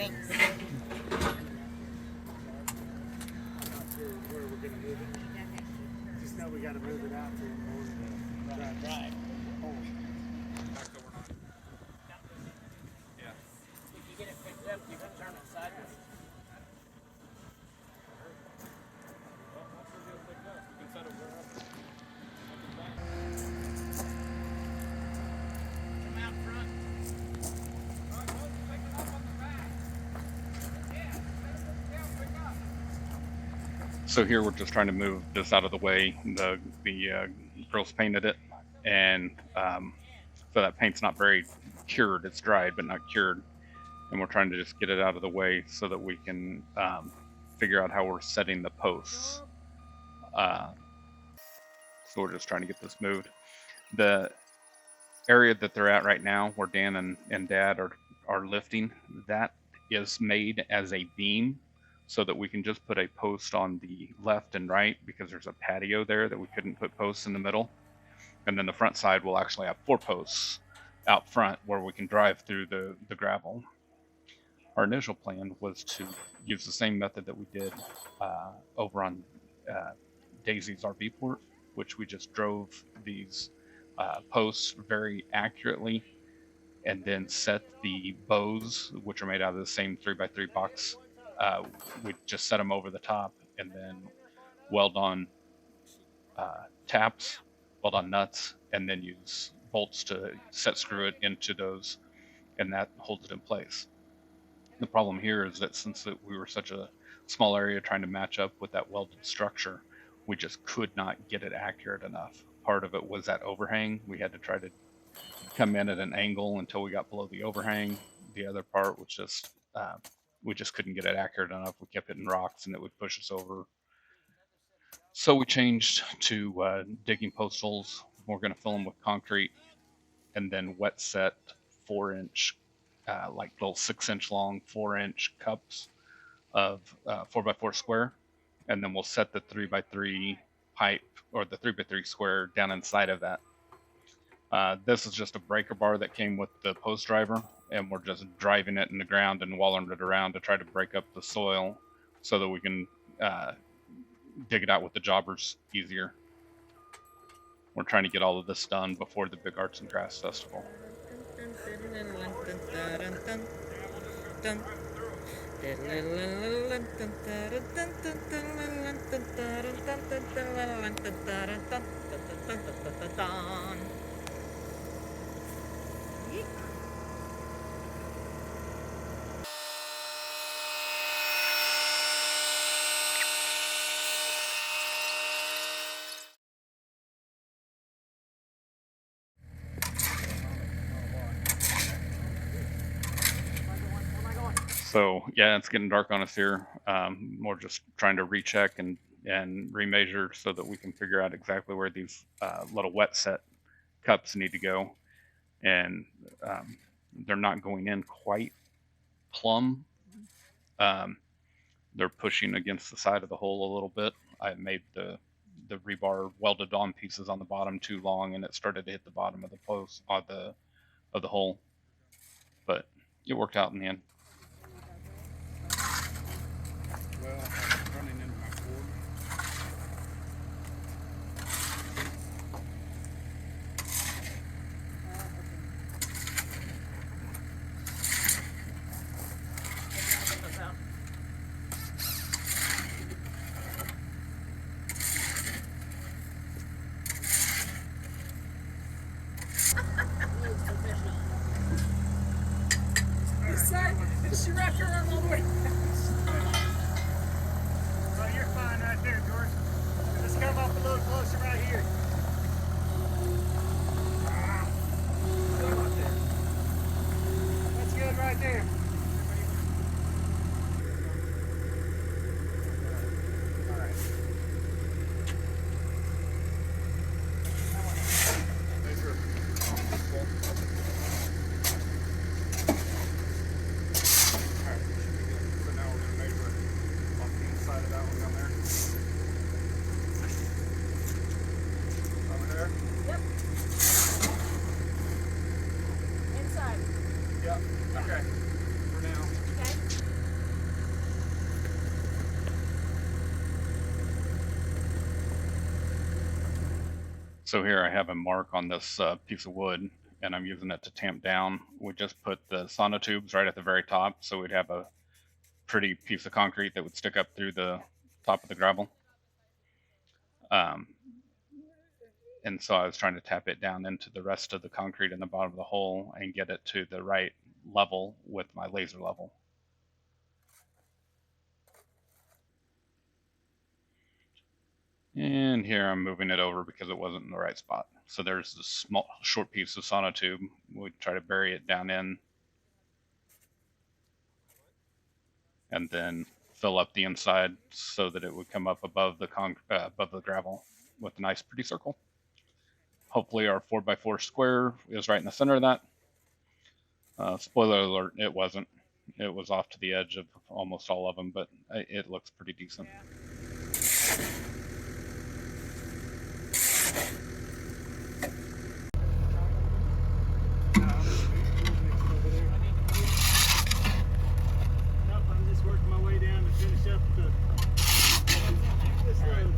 Thanks. I'm not sure where we're gonna move it. Just know we gotta move it out to in order to drive home. Yeah. If you get it picked up, you can turn it sideways. Come out front. So here we're just trying to move this out of the way. The girls painted it, and so that paint's not very cured. It's dried but not cured, and we're trying to just get it out of the way so that we can figure out how we're setting the posts. So we're just trying to get this moved. The area that they're at right now, where Dan and Dad are lifting, that is made as a beam, so that we can just put a post on the left and right, because there's a patio there that we couldn't put posts in the middle. And then the front side will actually have 4 posts out front where we can drive through the gravel. Our initial plan was to use the same method that we did over on Daisy's RV port, which we just drove these posts very accurately and then set the bows, which are made out of the same 3x3 box. We just set them over the top and then weld on taps, weld on nuts, and then use bolts to set screw it into those, and that holds it in place. The problem here is that since we were such a small area trying to match up with that welded structure, we just could not get it accurate enough. Part of it was that overhang. We had to try to come in at an angle until we got below the overhang. The other part was just we just couldn't get it accurate enough. We kept hitting rocks and it would push us over. So we changed to digging post holes. We're going to fill them with concrete and then wet set 4-inch, like little 6-inch long 4-inch cups of 4x4 square. And then we'll set the 3x3 pipe or the 3x3 square down inside of that. This is just a breaker bar that came with the post driver, and we're just driving it in the ground and walling it around to try to break up the soil so that we can dig it out with the jobbers easier. We're trying to get all of this done before the big Arts and Crafts Festival. So yeah, it's getting dark on us here. We're just trying to recheck and remeasure so that we can figure out exactly where these little wet set cups need to go. And they're not going in quite plumb. They're pushing against the side of the hole a little bit. I made the rebar welded on pieces on the bottom too long, and it started to hit the bottom of the post of the hole. But it worked out in the end. Well, I'm running into my cord. She wrapped her arm all the way. Oh, you're fine right there, George. Let's come up a little closer right here. That's good right there. All right. So now So here I have a mark on this piece of wood, and I'm using it to tamp down. We just put the sonotubes right at the very top, so we'd have a pretty piece of concrete that would stick up through the top of the gravel. Um, and so I was trying to tap it down into the rest of the concrete in the bottom of the hole and get it to the right level with my laser level. And here I'm moving it over because it wasn't in the right spot. So there's this small, short piece of sonotube. We try to bury it down in, and then fill up the inside so that it would come up above the above the gravel with a nice, pretty circle. Hopefully, our 4x4 square is right in the center of that. Spoiler alert: it wasn't. It was off to the edge of almost all of them, but it looks pretty decent. I'm just working my way down to finish up this load.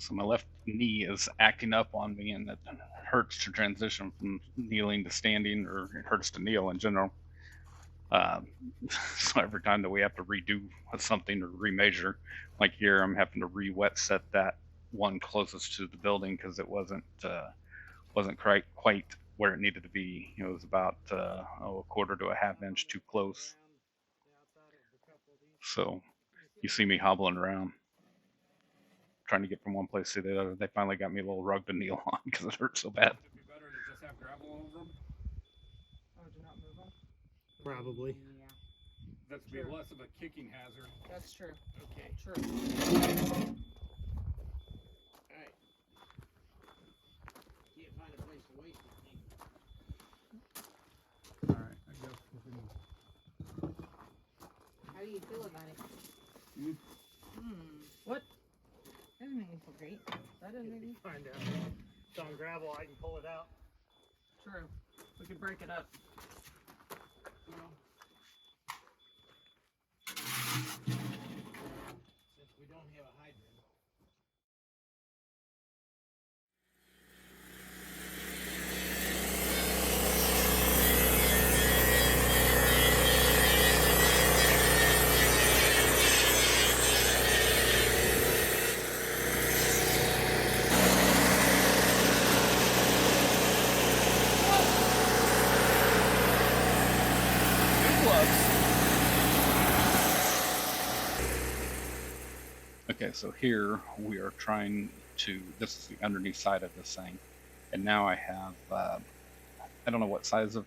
So my left knee is acting up on me, and it hurts to transition from kneeling to standing, or it hurts to kneel in general. So every time that we have to redo something or remeasure, like here, I'm having to re-wet set that one closest to the building because it wasn't quite where it needed to be. It was about a quarter to a half inch too close. So you see me hobbling around, trying to get from one place to the other. They finally got me a little rug to kneel on because it hurt so bad. Would it be better to just have gravel over them? Oh, to not move them? Probably. Yeah, That would be Sure. less of a kicking hazard. that's true. Okay. True. Alright. All right, I guess we can. How do you feel about it? You What? That doesn't make me feel great. That doesn't make me. Find out. It's on gravel, I can pull it out. True. We could break it up. Since we don't have a hydrant. Okay, so here we are trying to, this is the underneath side of this thing. And now I have, I don't know what size of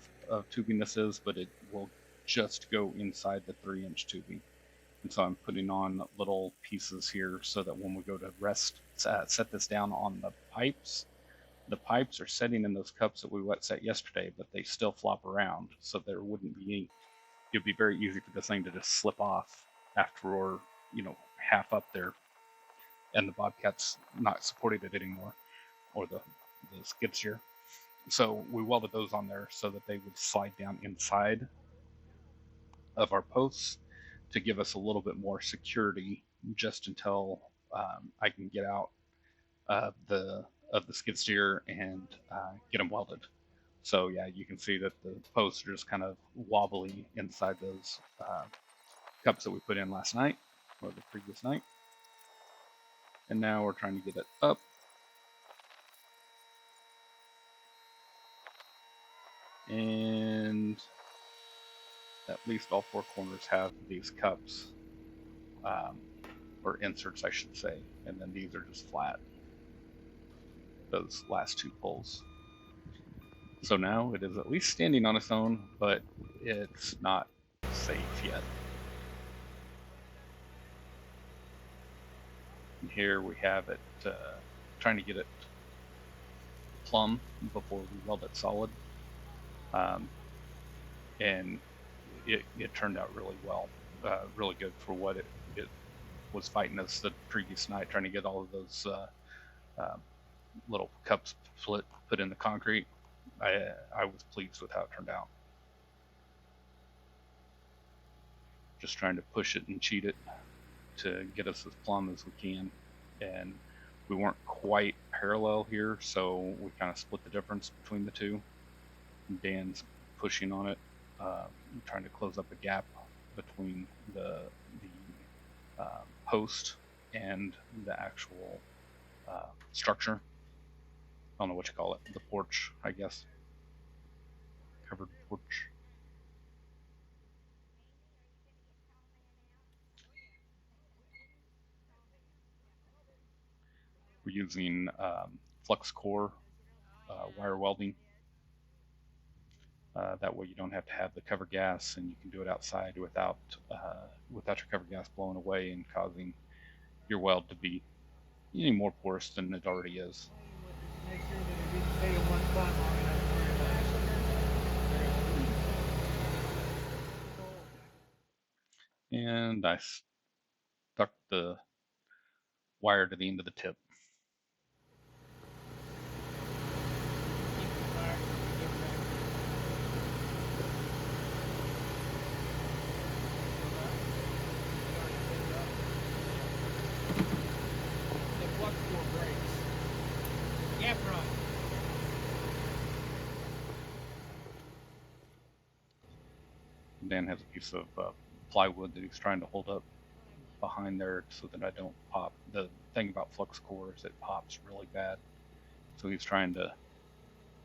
tubing this is, but it will just go inside the 3-inch tubing. And so I'm putting on little pieces here so that when we go to set this down on the pipes are setting in those cups that we wet set yesterday, but they still flop around. So there wouldn't be any, it'd be very easy for this thing to just slip off after we're, half up there and the Bobcat's not supporting it anymore, or the skid steer. So we welded those on there so that they would slide down inside of our posts to give us a little bit more security just until I can get out of the skid steer and get them welded. So yeah, you can see that the posts are just kind of wobbly inside those cups that we put in last night or the previous night. And now we're trying to get it up. And at least all 4 corners have these cups, or inserts, I should say. And then these are just flat, those last 2 pulls. So now it is at least standing on its own, but it's not safe yet. And here we have it, trying to get it plumb before we weld it solid. And it turned out really well, really good for what it was fighting us the previous night, trying to get all of those little cups put in the concrete. I was pleased with how it turned out. Just trying to push it and cheat it to get us as plumb as we can. And we weren't quite parallel here, so we kind of split the difference between the two. Dan's pushing on it, trying to close up a gap between the post and the actual structure. I don't know what you call it, the porch, I guess. Covered porch. We're using flux core wire welding. That way you don't have to have the cover gas, and you can do it outside without your cover gas blowing away and causing your weld to be any more porous than it already is. Make sure that it didn't stay in one spot long enough for your And I stuck the wire to the end of the tip. The flux core breaks. Gap run. Dan has a piece of plywood that he's trying to hold up behind there so that I don't pop. The thing about flux core is it pops really bad. So he's trying to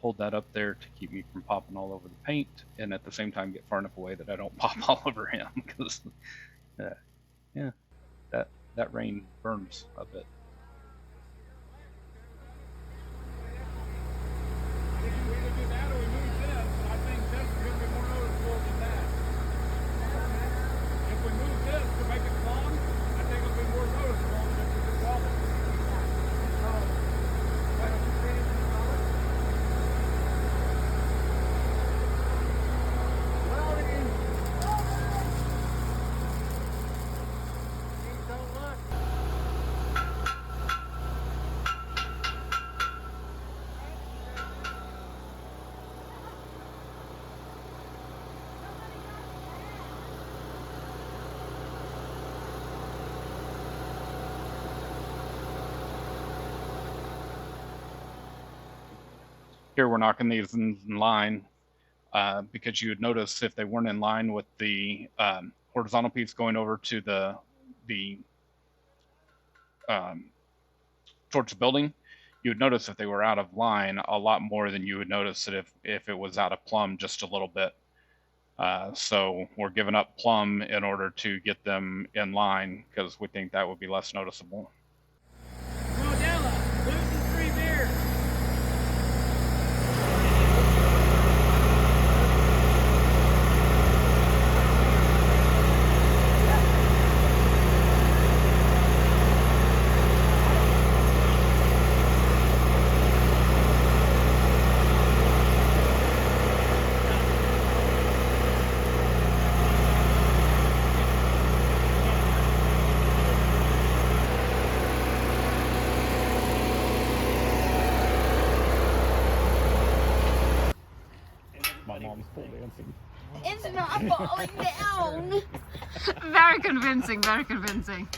hold that up there to keep me from popping all over the paint, and at the same time get far enough away that I don't pop all over him, because yeah, that rain burns a bit. we either do that or we move this. I think this is going to be more noticeable than that. If we move this to make it long, I think it'll be more noticeable than if we just weld it. Here we're knocking these in line because you would notice if they weren't in line with the horizontal piece going over to the towards the building, you would notice if they were out of line a lot more than you would notice that if it was out of plumb just a little bit. So we're giving up plumb in order to get them in line because we think that would be less noticeable. Rodella, lose the 3 beers. My mom's pole dancing. It's not falling down. Very convincing, very convincing.